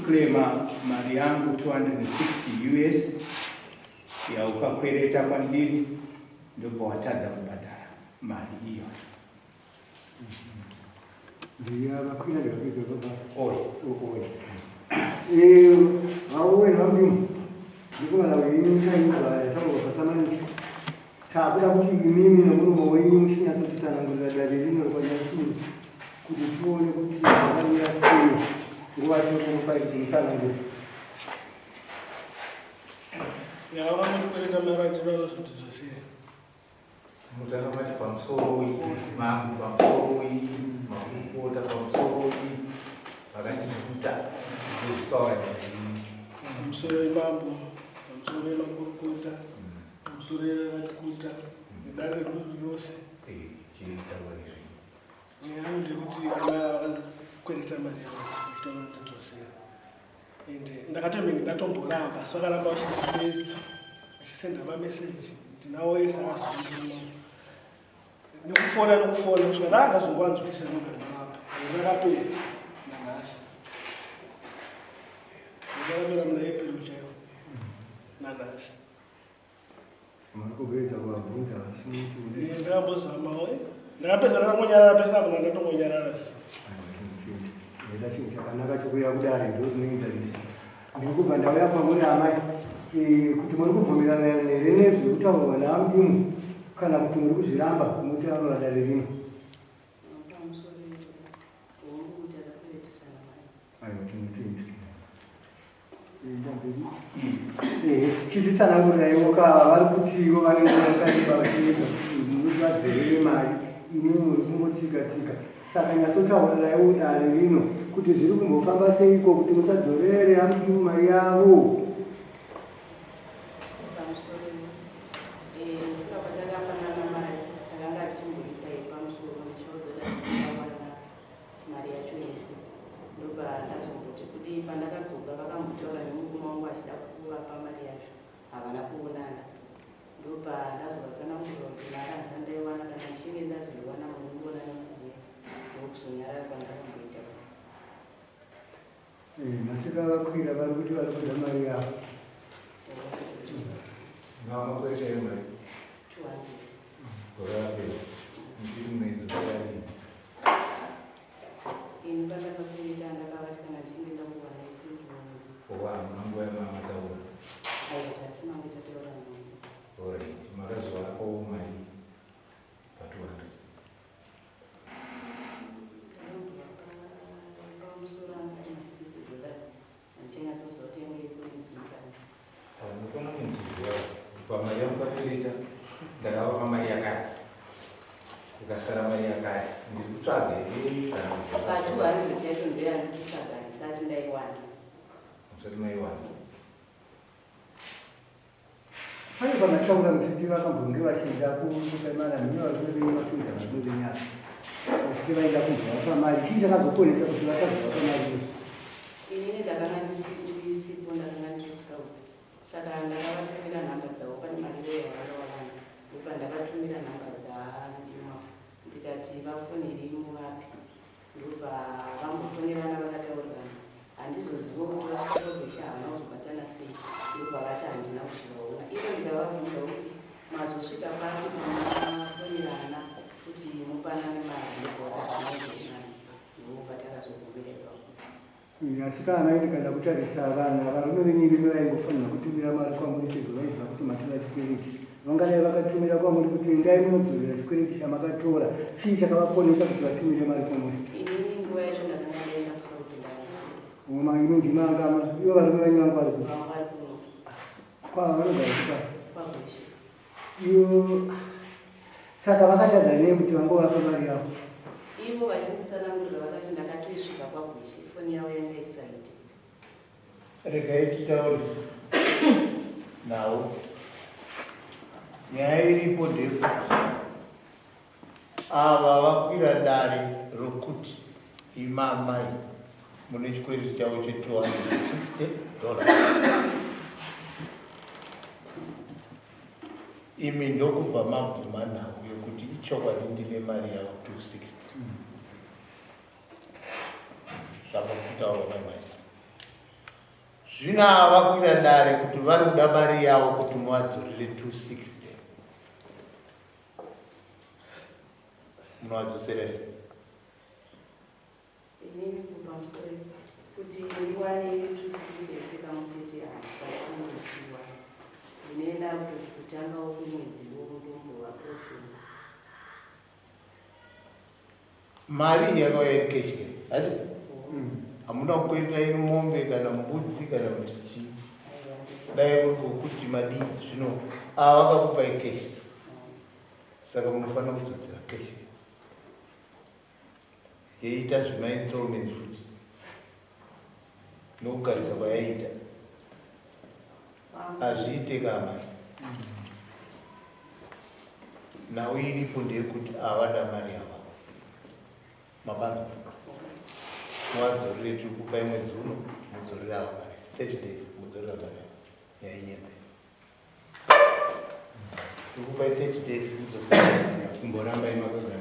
uchiklema mari yangu 260 US ya ukakwereta kwandiri, ndipo watadza kubhadhara mari iyo. Vakwira ndakapedza baba. Oi. Hambimu. Ndikungana weimutaimba yatango pasamanisi. Takuda kuti imimi nomurume wenyu chinyatsotisanangurira dare rino rwanyasuru kuti tione kuti vakamira sei nguva chekumupaizimutsananguri. Yavanokwereta maratiro zvotidzosia mutakabati pamusoro mangu pamusoro makurukota pamusoro vakativuta kuzvitaura pamusoro emambo, pamusoro emakurukota, pamusoro evakikuta nedare rose chitaura izvi nyaya ndekuti vanokwereta mari yavotidzosia. Ende ndakatomenge ndatomboramba svakaramba vachidipedza vachisenda mameseji ndinawo ese akazaa nekufona kusvika ndakazongwanzwisa muganga wapa ndakapera nanhasi ndakapera muna April chaiwo nanhasi Marikugeza kuvabvunza vasimuti ndakambozamawo ndakapedza ndakangonyarara pesa apo ndandatongonyarara si ndida chinhu chakanaka chokuya kudare ndo rinoenzanisa. Ndiri kubva ndauya kwamuri amai kuti muri kubvumirana here nezvekutaurwa naambimu kana kuti muri kuzviramba mutaurwa dare rino. Chititsanangurirai kava vari kuti ivo vanenge vakaiba vachiedza kuti muri vadzerere mari imi muri kungotsika-tsika. Saka nyatsotaurirai dare rino kuti zviri kumbofamba seiko kuti musadzorere Hambimu mari yavo. Masika vakwira vari kuti vari kuda mari yavo. ngamakwereta emari gorape ndiri mwedzi wakadini hamuna nguva yamamataura orit makazovapo mari pa200 unofana kundiziva pamari yamukapirita ndakava pamari yakati ukasara mari yakati ndiri kutsvaga musati maiwana Pane pamataura muchiti vakambonge vachienda kusaimana mino vari kuvevenye mapinza mazino venyaka vachiti vaenda kubva pamari. Chii chakazokonesa kuti vasazova pamari iyo? Inini ndakanga ndisipo ndakanga ndiri kusauti saka ndakavatumira nhamba dzavo pane mari yavanowana ndopa ndakatumira nhamba dzandima ndikati vafoneri muvapi ndopa vambofonerana vakataurirana handizoziva kuti vasvika pagwesha havana kuzobatana sei ndopa vati handina kuchivaona ivo ndikavabvunza kuti mazosvika papi kumafonerana kuti mupanane mari ndopavataaaaana ndopa takazogumira ipapo. Asikana ndikanda kutarisa vana varume venyingine vaingofanira kutumira mari kwamuri sezvo vaiziva kuti matora chikwereti. Vangadai vakatumira kwamuri kuti endai munodzorera chikwereti chamakatora. Chii chakavakonesa kuti vatumire mari kwamuri? Inini nguva yacho ndakanga ndaenda kusauti ndaisi. Imi ndimangama ivo varume venyu vangu vari kuti Vari kuno kwava vanogara kupa kwagwesha. ivo. Saka vakatadza nei kuti vangovapa mari yavo? Ivo vachinditsanangurira vakati ndakatoisvika kwagwesha foni yavo yanga isaite. Regai titaure navo. Nyaya iripo ndeyekuti ava vakwira dare rokuti imamai mune chikwereti chavo che$260. Imi ndokubva mabvuma navo yokuti ichokwadi ndine mari yavo 260 zvakakutaura namai. zvino avakuita dare kuti vari kuda mari yavo kuti muvadzorere 260 munovadzosera inini kubva musoro kuti ndiwane tusiite kamutete akafundiwa zvinoenda kuti kutanga wokumwedzi womudumbu wakoshoma mari yakauya iri keshi hatiti hamuna kukwereta iri mombe kana mbudzi kana kuti chii dai kuri kuti madii zvino vakakupai keshi saka munofanira kudzosera keshi yeita zvemainstallments futi nokugarisa kwayaita hazviite kamai nhau iripo ndeyekuti avada mari yava mabanza muvadzorere tiri kupai mwedzi uno mudzorere ava mari 30 days mudzorere mari yainyembe tiri kupai 30 days mudzosera kumborambai makagara